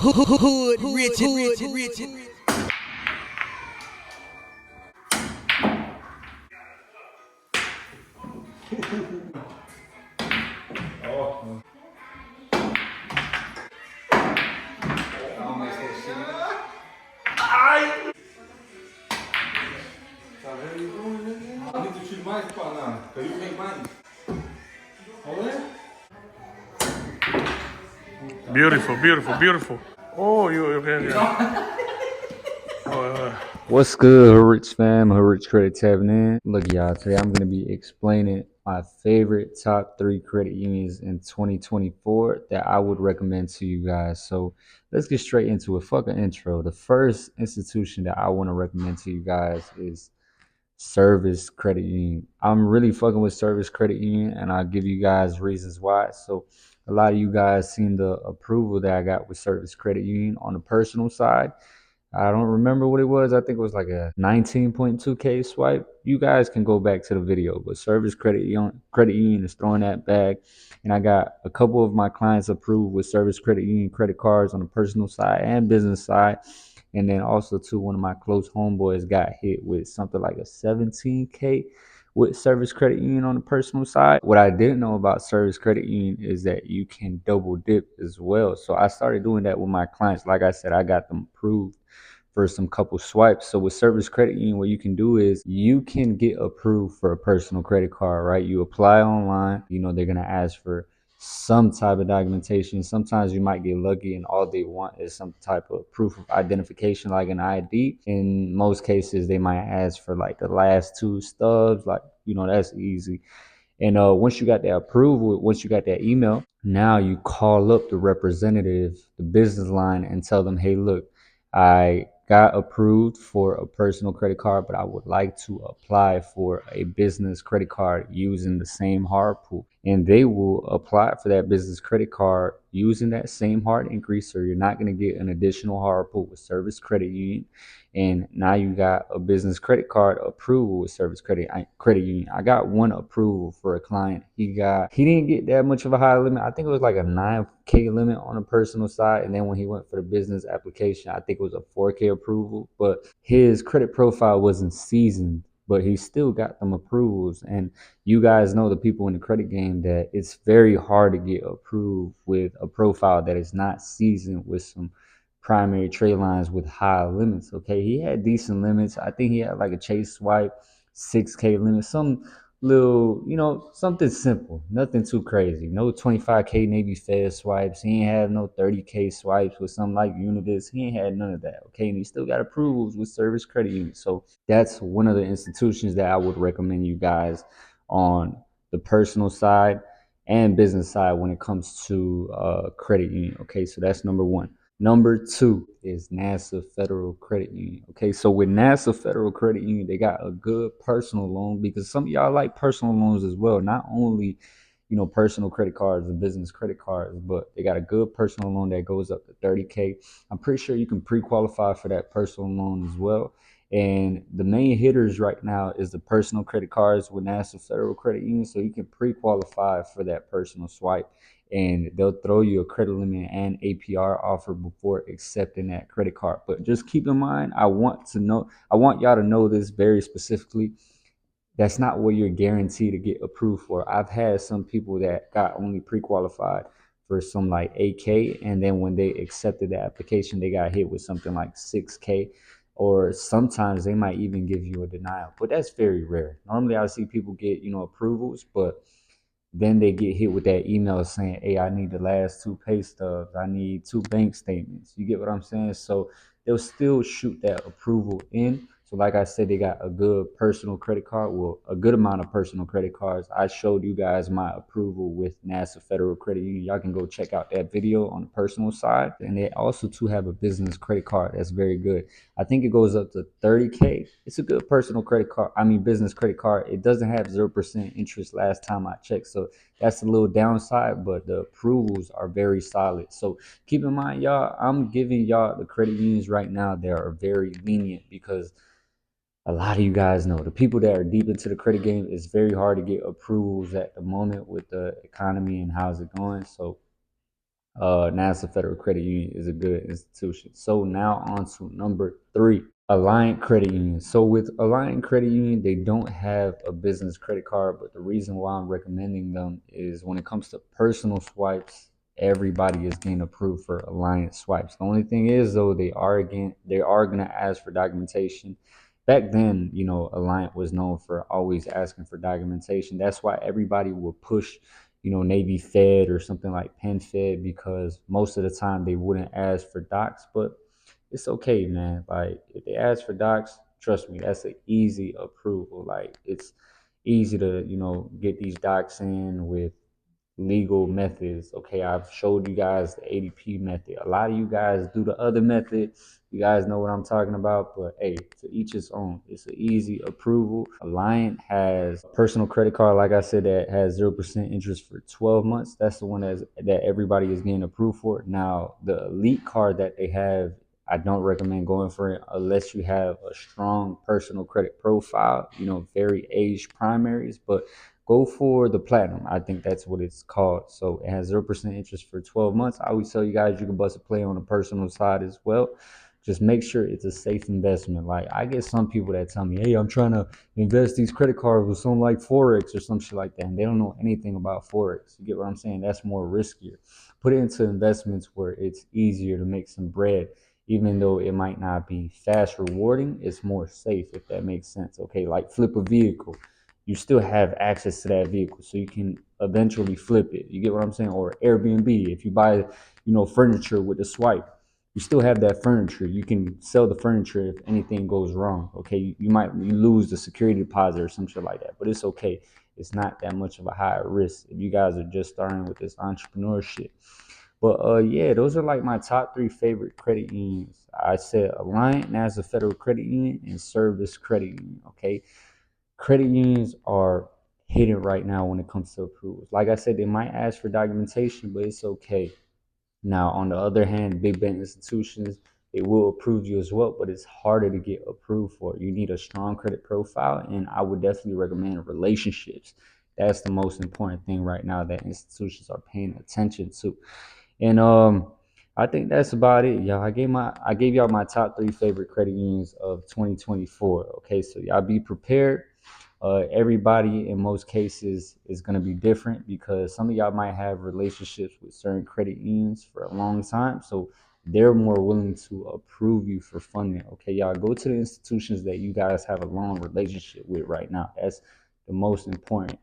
Hood rich. I need to choose my spot now, because you make mine. Beautiful, beautiful, beautiful. Oh, you okay? Yeah. What's good, Hood Rich fam? Hood Rich Credit tapping in. Look, y'all, today I'm going to be explaining my favorite top 3 credit unions in 2024 that I would recommend to you guys. So let's get straight into it. Fuck an intro. The first institution that I want to recommend to you guys is Service Credit Union. I'm really fucking with Service Credit Union, and I'll give you guys reasons why. So a lot of you guys seen the approval that I got with Service Credit Union on the personal side. I don't remember what it was. I think it was like a 19.2K swipe. You guys can go back to the video, but Service Credit Union is throwing that back. And I got a couple of my clients approved with Service Credit Union credit cards on the personal side and business side. And then also too, one of my close homeboys got hit with something like a 17K with Service Credit Union on the personal side. What I didn't know about Service Credit Union is that you can double dip as well. So I started doing that with my clients. Like I said, I got them approved for some couple swipes. So with Service Credit Union, what you can do is you can get approved for a personal credit card, right? You apply online, they're gonna ask for some type of documentation. Sometimes you might get lucky and all they want is some type of proof of identification, like an ID. In most cases, they might ask for like the last two stubs, like, that's easy. And once you got that approval, once you got that email, now you call up the representative, the business line, and tell them, hey, look, I got approved for a personal credit card, but I would like to apply for a business credit card using the same hard pull. And they will apply for that business credit card using that same hard increase. So you're not going to get an additional hard pull with Service Credit Union. And now you got a business credit card approval with Service Credit Union. I got one approval for a client. He didn't get that much of a high limit. I think it was like a 9K limit on the personal side. And then when he went for the business application, I think it was a 4K approval. But his credit profile wasn't seasoned, but he still got them approvals. And you guys know, the people in the credit game, that it's very hard to get approved with a profile that is not seasoned with some primary trade lines with high limits. Okay, he had decent limits. I think he had like a chase swipe 6K limit, some little, something simple, nothing too crazy. No 25K Navy Fed swipes. He ain't have no 30K swipes with something like Univis. He ain't had none of that. Okay, and he still got approvals with Service Credit Union. So that's one of the institutions that I would recommend you guys on the personal side and business side when it comes to credit union. Okay, so that's number one. Number two is NASA Federal Credit Union. Okay, so with NASA Federal Credit Union, they got a good personal loan, because some of y'all like personal loans as well. Not only, personal credit cards and business credit cards, but they got a good personal loan that goes up to 30K. I'm pretty sure you can pre-qualify for that personal loan as well. And the main hitters right now is the personal credit cards with NASA Federal Credit Union. So you can pre-qualify for that personal swipe, and they'll throw you a credit limit and APR offer before accepting that credit card. But just keep in mind, I want y'all to know this very specifically. That's not what you're guaranteed to get approved for. I've had some people that got only pre-qualified for some like 8K, and then when they accepted the application, they got hit with something like 6K, or sometimes they might even give you a denial. But that's very rare. Normally I see people get, approvals, but then they get hit with that email saying, hey, I need the last two pay stubs. I need two bank statements. You get what I'm saying? So they'll still shoot that approval in. So like I said, they got a good personal credit card. Well, a good amount of personal credit cards. I showed you guys my approval with NASA Federal Credit Union. Y'all can go check out that video on the personal side. And they also too have a business credit card that's very good. I think it goes up to 30K. It's a good personal credit card. I mean, business credit card. It doesn't have 0% interest last time I checked. So that's a little downside, but the approvals are very solid. So keep in mind, y'all, I'm giving y'all the credit unions right now that are very lenient, because a lot of you guys know, the people that are deep into the credit game, it's very hard to get approvals at the moment with the economy and how's it going. So National Federal Credit Union is a good institution. So now on to number 3, Alliant Credit Union. So with Alliant Credit Union, they don't have a business credit card, but the reason why I'm recommending them is when it comes to personal swipes, everybody is getting approved for Alliant swipes. The only thing is though, they are gonna ask for documentation. Back then, Alliant was known for always asking for documentation. That's why everybody would push Navy Fed or something like Penn Fed, because most of the time they wouldn't ask for docs. But it's okay, man. Like if they ask for docs, trust me, that's an easy approval. Like it's easy to, get these docs in with legal methods. Okay, I've showed you guys the ADP method. A lot of you guys do the other method. You guys know what I'm talking about, but hey, to each his own. It's an easy approval. Alliant has a personal credit card, like I said, that has 0% interest for 12 months. That's the one that everybody is getting approved for. Now, the elite card that they have, I don't recommend going for it unless you have a strong personal credit profile, very aged primaries, but go for the platinum. I think that's what it's called. So it has 0% interest for 12 months. I always tell you guys you can bust a play on the personal side as well. Just make sure it's a safe investment. Like I get some people that tell me, hey, I'm trying to invest these credit cards with something like Forex or some shit like that. And they don't know anything about Forex. You get what I'm saying? That's more riskier. Put it into investments where it's easier to make some bread. Even though it might not be fast rewarding, it's more safe, if that makes sense. Okay, like flip a vehicle, you still have access to that vehicle, so you can eventually flip it. You get what I'm saying? Or Airbnb, if you buy, furniture with a swipe, you still have that furniture. You can sell the furniture if anything goes wrong. Okay, you lose the security deposit or some shit like that, but it's okay. It's not that much of a high risk if you guys are just starting with this entrepreneurship. But yeah, those are like my top 3 favorite credit unions. I said Alliant, National Federal Credit Union, and Service Credit Union. Okay, credit unions are hidden right now when it comes to approvals. Like I said, they might ask for documentation, but it's okay. Now, on the other hand, big bank institutions, they will approve you as well, but it's harder to get approved for. You need a strong credit profile, and I would definitely recommend relationships. That's the most important thing right now that institutions are paying attention to. And I think that's about it, y'all. I gave y'all my top 3 favorite credit unions of 2024. Okay, so y'all be prepared. Everybody in most cases is going to be different because some of y'all might have relationships with certain credit unions for a long time, so they're more willing to approve you for funding. Okay, y'all, go to the institutions that you guys have a long relationship with right now. That's the most important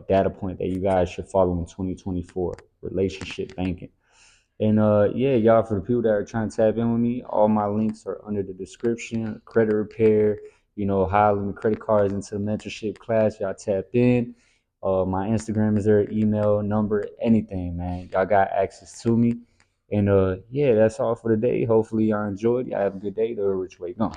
data point that you guys should follow in 2024: relationship banking. And yeah, y'all, for the people that are trying to tap in with me, all my links are under the description. Credit repair, how I limit credit cards into the mentorship class. Y'all tap in. My Instagram is there, email, number, anything, man. Y'all got access to me. And yeah, that's all for today. Hopefully y'all enjoyed. Y'all have a good day. The Rich Way gone.